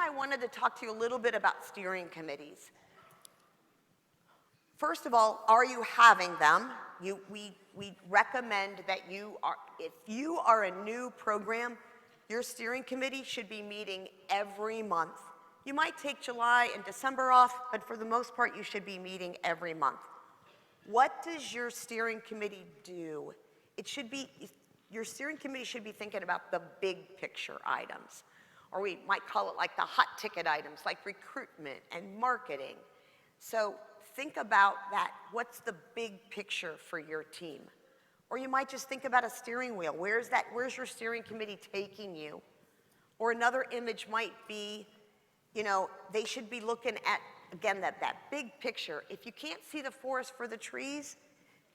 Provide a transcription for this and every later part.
I wanted to talk to you a little bit about steering committees. First of all, are you having them? We recommend that if you are a new program, your steering committee should be meeting every month. You might take July and December off, but for the most part, you should be meeting every month. What does your steering committee do? Your steering committee should be thinking about the big picture items, or we might call it like the hot ticket items, like recruitment and marketing. So think about that. What's the big picture for your team? Or you might just think about a steering wheel. Where's your steering committee taking you? Or another image might be, they should be looking at, again, that big picture. If you can't see the forest for the trees,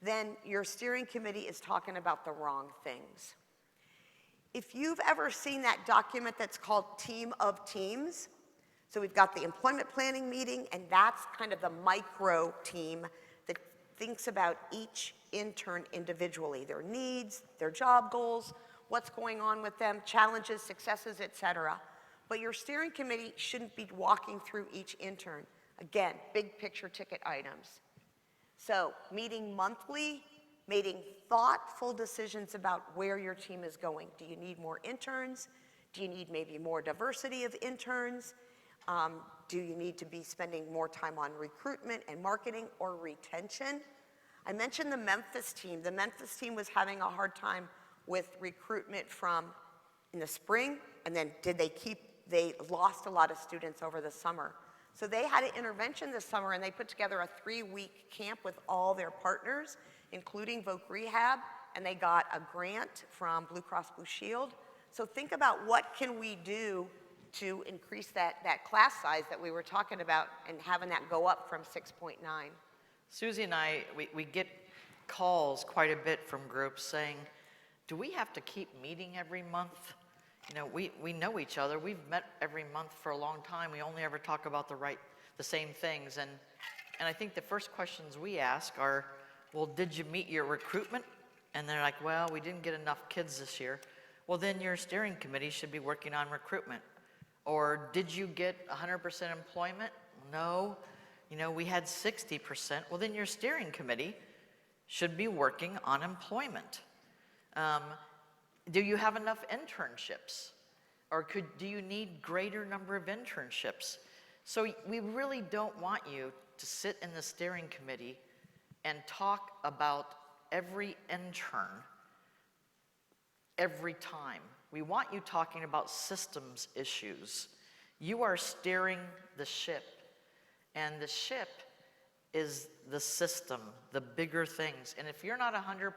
then your steering committee is talking about the wrong things. If you've ever seen that document that's called Team of Teams, so we've got the employment planning meeting, and that's kind of the micro team that thinks about each intern individually, their needs, their job goals, what's going on with them, challenges, successes, et cetera. But your steering committee shouldn't be walking through each intern. Again, big picture ticket items. So meeting monthly, making thoughtful decisions about where your team is going. Do you need more interns? Do you need maybe more diversity of interns? Do you need to be spending more time on recruitment and marketing or retention? I mentioned the Memphis team. The Memphis team was having a hard time with recruitment in the spring, and then they lost a lot of students over the summer. So they had an intervention this summer, and they put together a 3-week camp with all their partners, including Vogue Rehab, and they got a grant from Blue Cross Blue Shield. So think about what can we do to increase that class size that we were talking about and having that go up from 6.9. Susie and I, we get calls quite a bit from groups saying, do we have to keep meeting every month? We know each other. We've met every month for a long time. We only ever talk about the same things. And I think the first questions we ask are, well, did you meet your recruitment? And they're like, well, we didn't get enough kids this year. Well, then your steering committee should be working on recruitment. Or did you get 100% employment? No. We had 60%. Well, then your steering committee should be working on employment. Do you have enough internships? Or do you need greater number of internships? So we really don't want you to sit in the steering committee and talk about every intern every time. We want you talking about systems issues. You are steering the ship, and the ship is the system, the bigger things. And if you're not 100%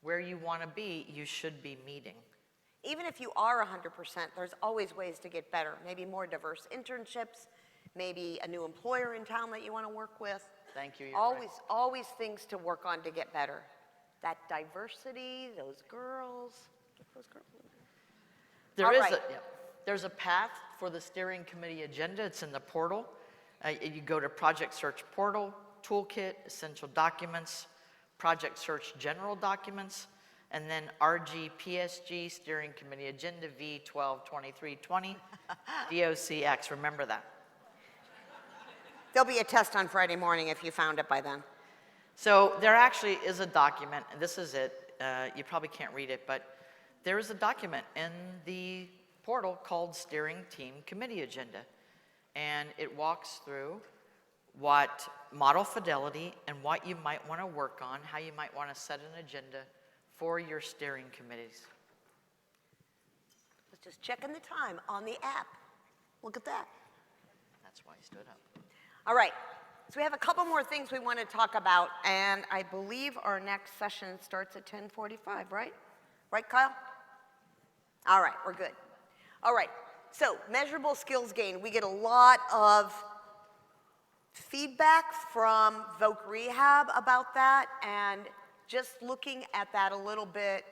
where you want to be, you should be meeting. Even if you are 100%, there's always ways to get better. Maybe more diverse internships, maybe a new employer in town that you want to work with. Thank you. Always things to work on to get better. That diversity, those girls, get those girls. There's a path for the steering committee agenda. It's in the portal. You go to Project Search Portal, Toolkit, Essential Documents, Project Search General Documents, and then RG-PSG, Steering Committee Agenda V122320, DOCX. Remember that. There'll be a test on Friday morning if you found it by then. So there actually is a document, and this is it. You probably can't read it, but there is a document in the portal called Steering Team Committee Agenda. And it walks through what model fidelity and what you might want to work on, how you might want to set an agenda for your steering committees. I was just checking the time on the app. Look at that. That's why I stood up. All right. So we have a couple more things we want to talk about, and I believe our next session starts at 10:45, right? Right, Kyle? All right, we're good. All right, so measurable skills gain. We get a lot of feedback from Vogue Rehab about that, and just looking at that a little bit,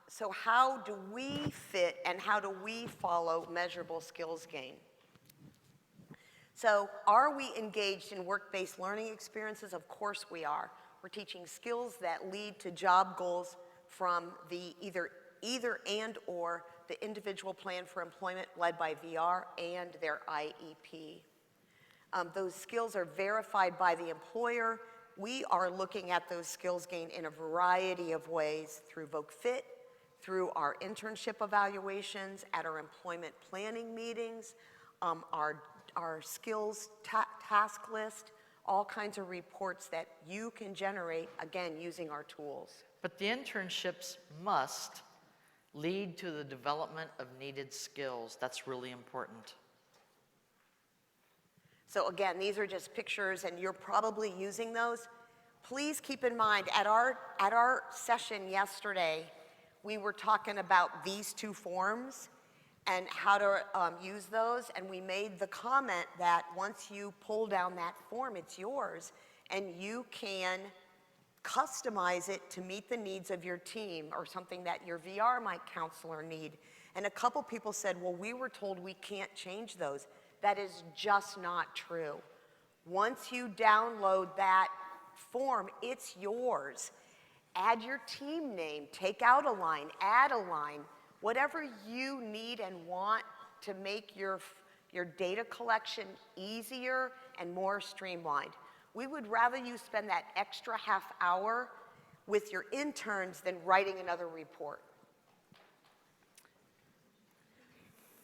so how do we fit and how do we follow measurable skills gain? So are we engaged in work-based learning experiences? Of course we are. We're teaching skills that lead to job goals from the either either and or the individual plan for employment led by VR and their IEP. Those skills are verified by the employer. We are looking at those skills gained in a variety of ways through VogueFit, through our internship evaluations, at our employment planning meetings, our skills task list, all kinds of reports that you can generate, again, using our tools. But the internships must lead to the development of needed skills. That's really important. So again, these are just pictures and you're probably using those. Please keep in mind, at our session yesterday, we were talking about these two forms and how to use those, and we made the comment that once you pull down that form, it's yours, and you can customize it to meet the needs of your team or something that your VR counselor need. And a couple people said, well, we were told we can't change those. That is just not true. Once you download that form, it's yours. Add your team name, take out a line, add a line, whatever you need and want to make your data collection easier and more streamlined. We would rather you spend that extra half hour with your interns than writing another report.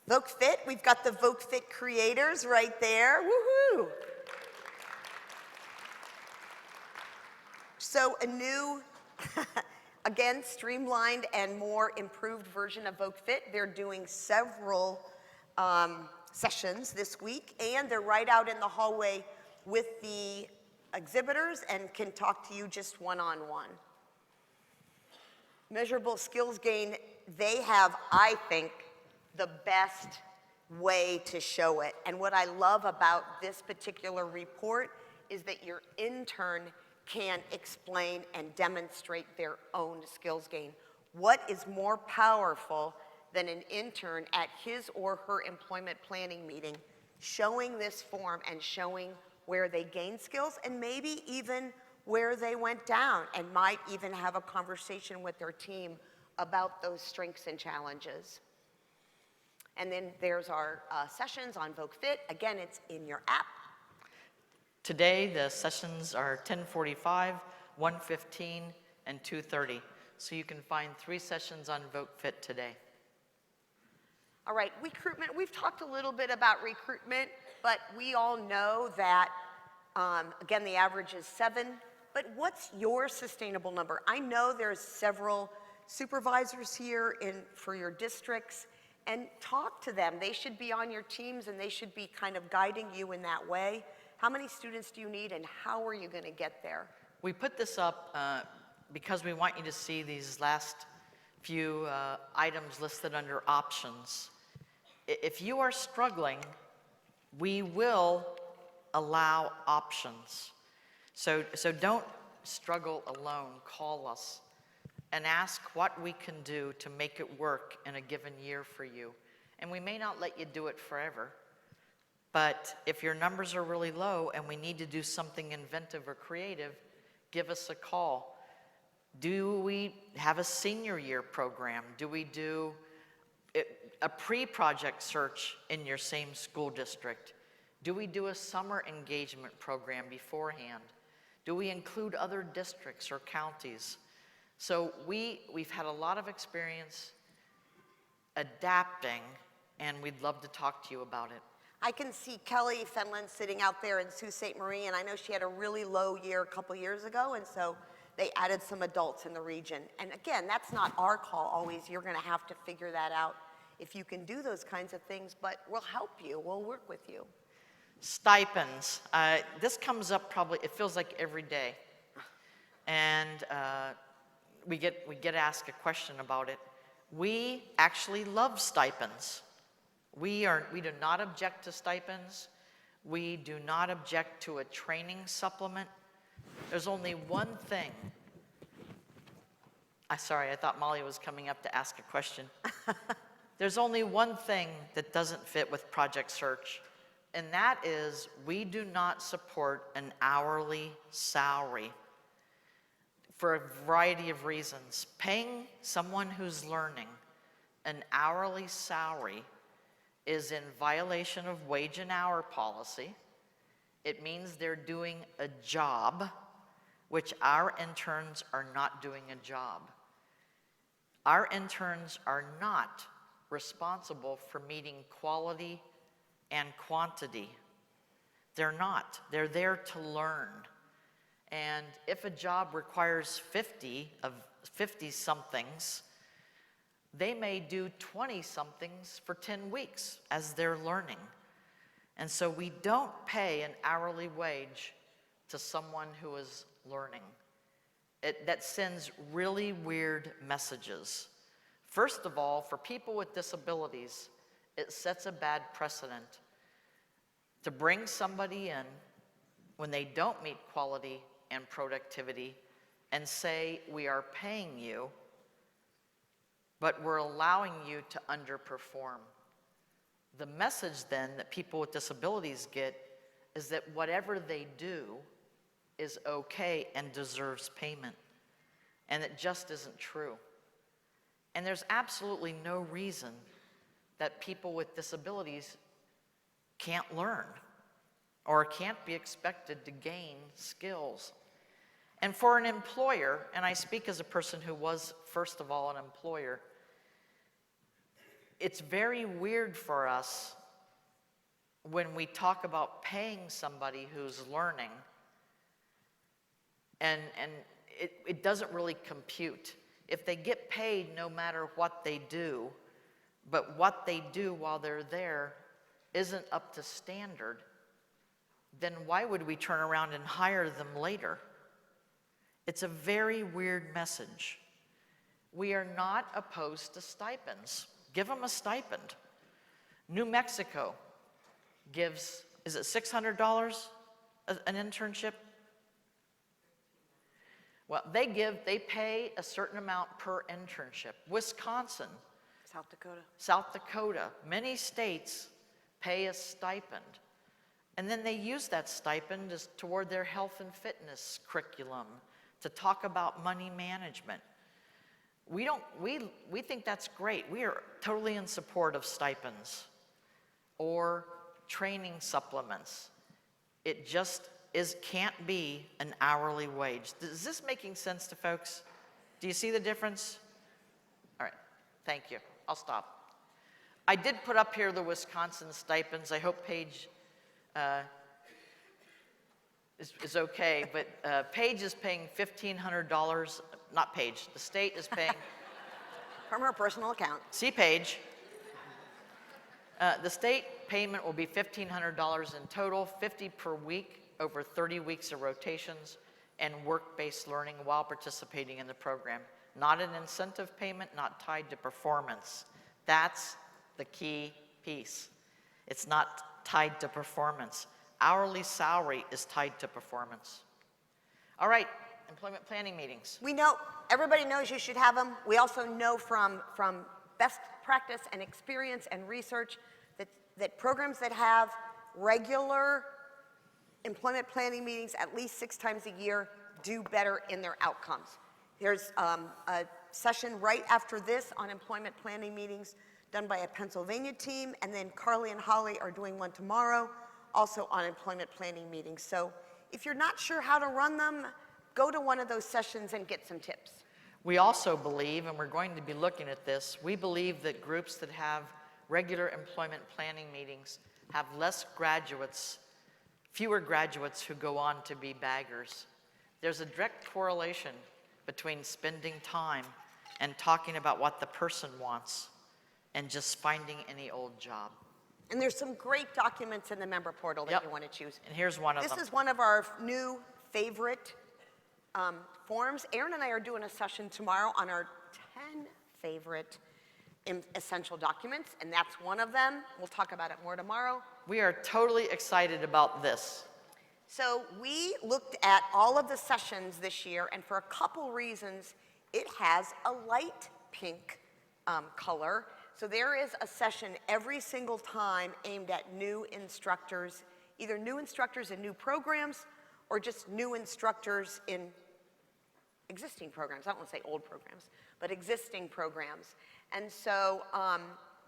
VogueFit, we've got the VogueFit creators right there, woohoo! So a new, again, streamlined and more improved version of VogueFit. They're doing several sessions this week, and they're right out in the hallway with the exhibitors and can talk to you just one-on-one. Measurable skills gain, they have, I think, the best way to show it. And what I love about this particular report is that your intern can explain and demonstrate their own skills gain. What is more powerful than an intern at his or her employment planning meeting showing this form and showing where they gained skills and maybe even where they went down, and might even have a conversation with their team about those strengths and challenges. And then there's our sessions on VogueFit. Again, it's in your app. Today, the sessions are 10:45, 1:15, and 2:30. So you can find 3 sessions on VogueFit today. All right, recruitment. We've talked a little bit about recruitment, but we all know that, again, the average is 7. But what's your sustainable number? I know there's several supervisors here for your districts, and talk to them. They should be on your teams, and they should be kind of guiding you in that way. How many students do you need, and how are you going to get there? We put this up because we want you to see these last few items listed under options. If you are struggling, we will allow options. So don't struggle alone. Call us and ask what we can do to make it work in a given year for you. And we may not let you do it forever, but if your numbers are really low and we need to do something inventive or creative, give us a call. Do we have a senior year program? Do we do a pre-project search in your same school district? Do we do a summer engagement program beforehand? Do we include other districts or counties? So we've had a lot of experience adapting, and we'd love to talk to you about it. I can see Kelly Fenlon sitting out there in Sault Ste. Marie, and I know she had a really low year a couple years ago, and so they added some adults in the region. And again, that's not our call always. You're going to have to figure that out if you can do those kinds of things, but we'll help you. We'll work with you. Stipends. This comes up probably, it feels like every day. And we get asked a question about it. We actually love stipends. We do not object to stipends. We do not object to a training supplement. There's only one thing. Sorry, I thought Molly was coming up to ask a question. There's only one thing that doesn't fit with Project Search, and that is we do not support an hourly salary. for a variety of reasons. Paying someone who's learning an hourly salary is in violation of wage and hour policy. It means they're doing a job, which our interns are not doing a job. Our interns are not responsible for meeting quality and quantity. They're not. They're there to learn. And if a job requires 50 of 50-somethings, they may do 20-somethings for 10 weeks as they're learning. And so we don't pay an hourly wage to someone who is learning. That sends really weird messages. First of all, for people with disabilities, it sets a bad precedent to bring somebody in when they don't meet quality and productivity and say, we are paying you, but we're allowing you to underperform. The message then that people with disabilities get is that whatever they do is okay and deserves payment. And it just isn't true. And there's absolutely no reason that people with disabilities can't learn or can't be expected to gain skills. And for an employer, and I speak as a person who was, first of all, an employer, it's very weird for us when we talk about paying somebody who's learning, and it doesn't really compute. If they get paid no matter what they do, but what they do while they're there isn't up to standard, then why would we turn around and hire them later? It's a very weird message. We are not opposed to stipends. Give them a stipend. New Mexico gives, is it $600 an internship? Well, they pay a certain amount per internship. Wisconsin, South Dakota, many states pay a stipend. And then they use that stipend as toward their health and fitness curriculum to talk about money management. We think that's great. We are totally in support of stipends or training supplements. It just can't be an hourly wage. Is this making sense to folks? Do you see the difference? All right, thank you. I'll stop. I did put up here the Wisconsin stipends. I hope Paige is okay, but Paige is paying $1,500, not Paige, the state is paying. From her personal account. See Paige. The state payment will be $1,500 in total, $50 per week over 30 weeks of rotations and work-based learning while participating in the program. Not an incentive payment, not tied to performance. That's the key piece. It's not tied to performance. Hourly salary is tied to performance. All right, employment planning meetings. We know, everybody knows you should have them. We also know from best practice and experience and research that programs that have regular employment planning meetings at least 6 times a year do better in their outcomes. There's a session right after this on employment planning meetings done by a Pennsylvania team, and then Carly and Holly are doing one tomorrow, also on employment planning meetings. So if you're not sure how to run them, go to one of those sessions and get some tips. We also believe, and we're going to be looking at this, we believe that groups that have regular employment planning meetings have fewer graduates who go on to be baggers. There's a direct correlation between spending time and talking about what the person wants and just finding any old job. And there's some great documents in the member portal that you want to choose. And here's one of them. This is one of our new favorite forms. Erin and I are doing a session tomorrow on our 10 favorite essential documents, and that's one of them. We'll talk about it more tomorrow. We are totally excited about this. So we looked at all of the sessions this year, and for a couple reasons, it has a light pink color. So there is a session every single time aimed at new instructors, either new instructors in new programs or just new instructors in existing programs. I don't want to say old programs, but existing programs. And so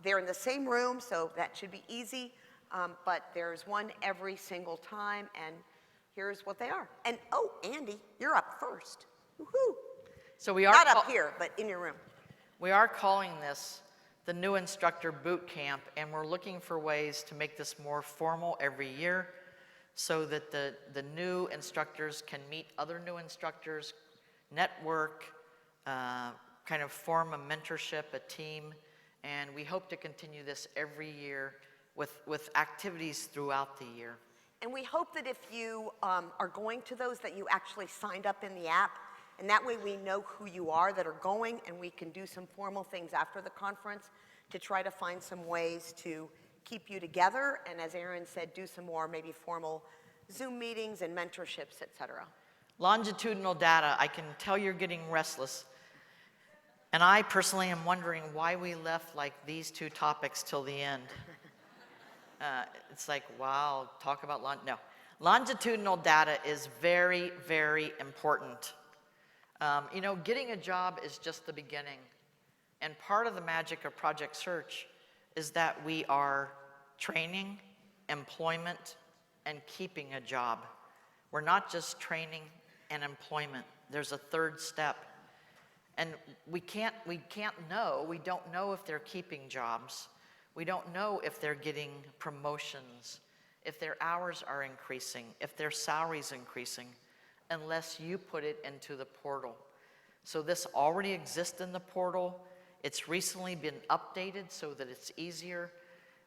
they're in the same room, so that should be easy. But there's one every single time, and here's what they are. And oh, Andy, you're up first. Woohoo! So we are Not up here, but in your room. We are calling this the New Instructor Boot Camp, and we're looking for ways to make this more formal every year so that the new instructors can meet other new instructors, network, kind of form a mentorship, a team, and we hope to continue this every year with activities throughout the year. And we hope that if you are going to those, that you actually signed up in the app, and that way we know who you are that are going, and we can do some formal things after the conference to try to find some ways to keep you together, and as Erin said, do some more maybe formal Zoom meetings and mentorships, et cetera. Longitudinal data, I can tell you're getting restless. And I personally am wondering why we left like these two topics till the end. It's like, wow, talk about no. Longitudinal data is very, very important. You know, getting a job is just the beginning. And part of the magic of Project Search is that we are training, employment, and keeping a job. We're not just training and employment. There's a third step. And we don't know if they're keeping jobs. We don't know if they're getting promotions, if their hours are increasing, if their salary's increasing, unless you put it into the portal. So this already exists in the portal. It's recently been updated so that it's easier.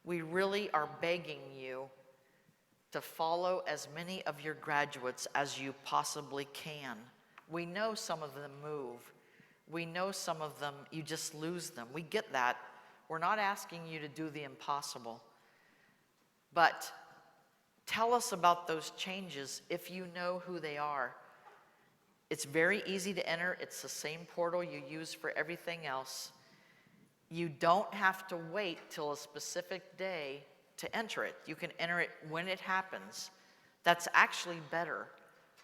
We really are begging you to follow as many of your graduates as you possibly can. We know some of them move. We know some of them, you just lose them. We get that. We're not asking you to do the impossible. But tell us about those changes if you know who they are. It's very easy to enter. It's the same portal you use for everything else. You don't have to wait till a specific day to enter it. You can enter it when it happens. That's actually better.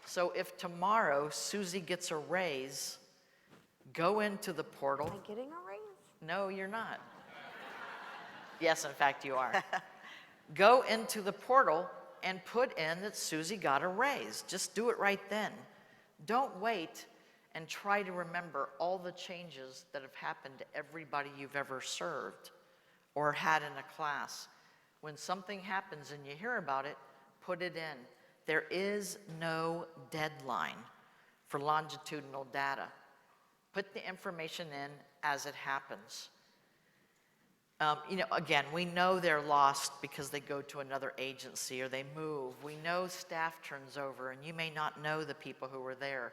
So if tomorrow Susie gets a raise, go into the portal. Am I getting a raise? No, you're not. Yes, in fact, you are. Go into the portal and put in that Susie got a raise. Just do it right then. Don't wait and try to remember all the changes that have happened to everybody you've ever served or had in a class. When something happens and you hear about it, put it in. There is no deadline for longitudinal data. Put the information in as it happens. You know, again, we know they're lost because they go to another agency or they move. We know staff turns over, and you may not know the people who were there.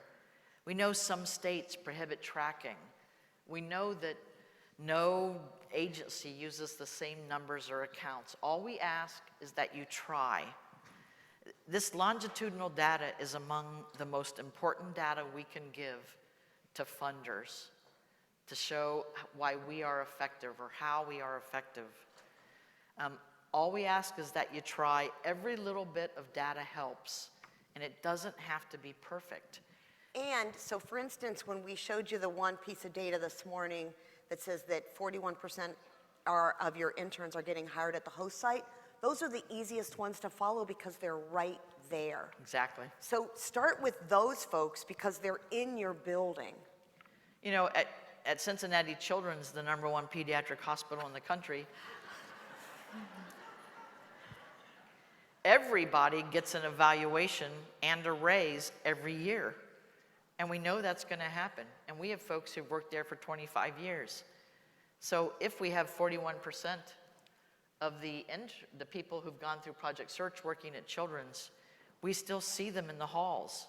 We know some states prohibit tracking. We know that no agency uses the same numbers or accounts. All we ask is that you try. This longitudinal data is among the most important data we can give to funders to show why we are effective or how we are effective. All we ask is that you try. Every little bit of data helps, and it doesn't have to be perfect. And so, for instance, when we showed you the one piece of data this morning that says that 41% of your interns are getting hired at the host site, those are the easiest ones to follow because they're right there. Exactly. So start with those folks because they're in your building. You know, at Cincinnati Children's, the #1 pediatric hospital in the country, everybody gets an evaluation and a raise every year. And we know that's going to happen. And we have folks who've worked there for 25 years. So if we have 41% of the people who've gone through Project Search working at Children's, we still see them in the halls.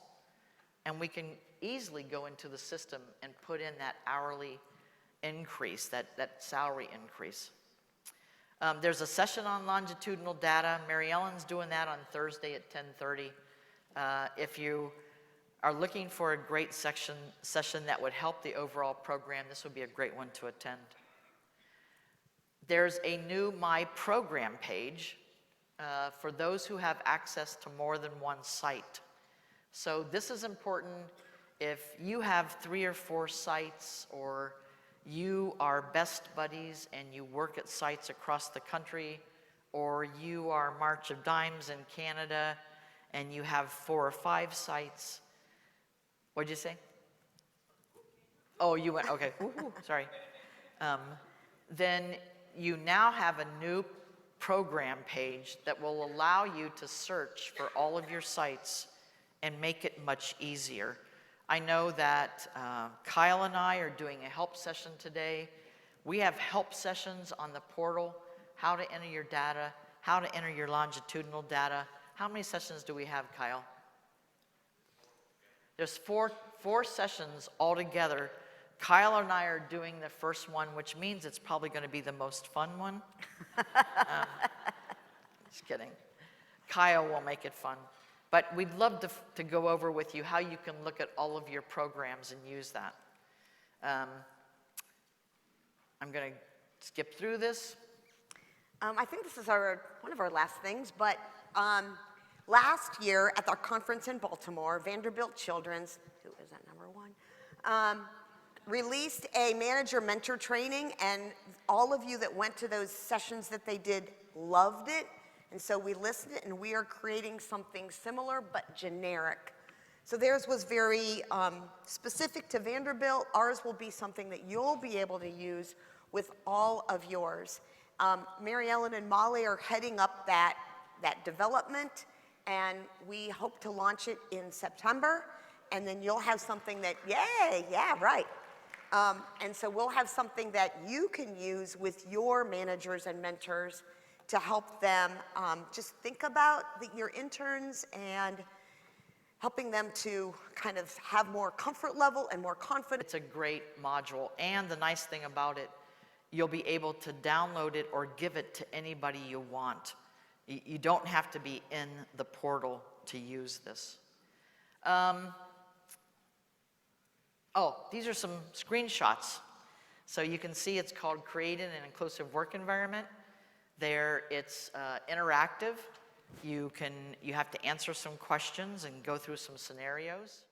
And we can easily go into the system and put in that hourly increase, that salary increase. There's a session on longitudinal data. Mary Ellen's doing that on Thursday at 10:30. If you are looking for a great session that would help the overall program, this would be a great one to attend. There's a new My Program page for those who have access to more than one site. So this is important if you have 3 or 4 sites, or you are best buddies and you work at sites across the country, or you are March of Dimes in Canada and you have 4 or 5 sites. What'd you say? Oh, you went, okay, woo-hoo, sorry. Then you now have a new program page that will allow you to search for all of your sites and make it much easier. I know that Kyle and I are doing a help session today. We have help sessions on the portal, how to enter your data, how to enter your longitudinal data. How many sessions do we have, Kyle? There's four sessions altogether. Kyle and I are doing the first one, which means it's probably going to be the most fun one. Just kidding. Kyle will make it fun. But we'd love to go over with you how you can look at all of your programs and use that. I'm going to skip through this. I think this is one of our last things, but last year at our conference in Baltimore, Vanderbilt Children's, who is that, number 1, released a manager-mentor training, and all of you that went to those sessions that they did loved it. And so we listened, and we are creating something similar but generic. So theirs was very specific to Vanderbilt. Ours will be something that you'll be able to use with all of yours. Mary Ellen and Molly are heading up that development, and we hope to launch it in September. And then you'll have something that, yay, yeah, right. And so we'll have something that you can use with your managers and mentors to help them just think about your interns and helping them to kind of have more comfort level and more confidence. It's a great module, and the nice thing about it, you'll be able to download it or give it to anybody you want. You don't have to be in the portal to use this. Oh, these are some screenshots. So you can see it's called Creating an Inclusive Work Environment. There, it's interactive. You have to answer some questions and go through some scenarios.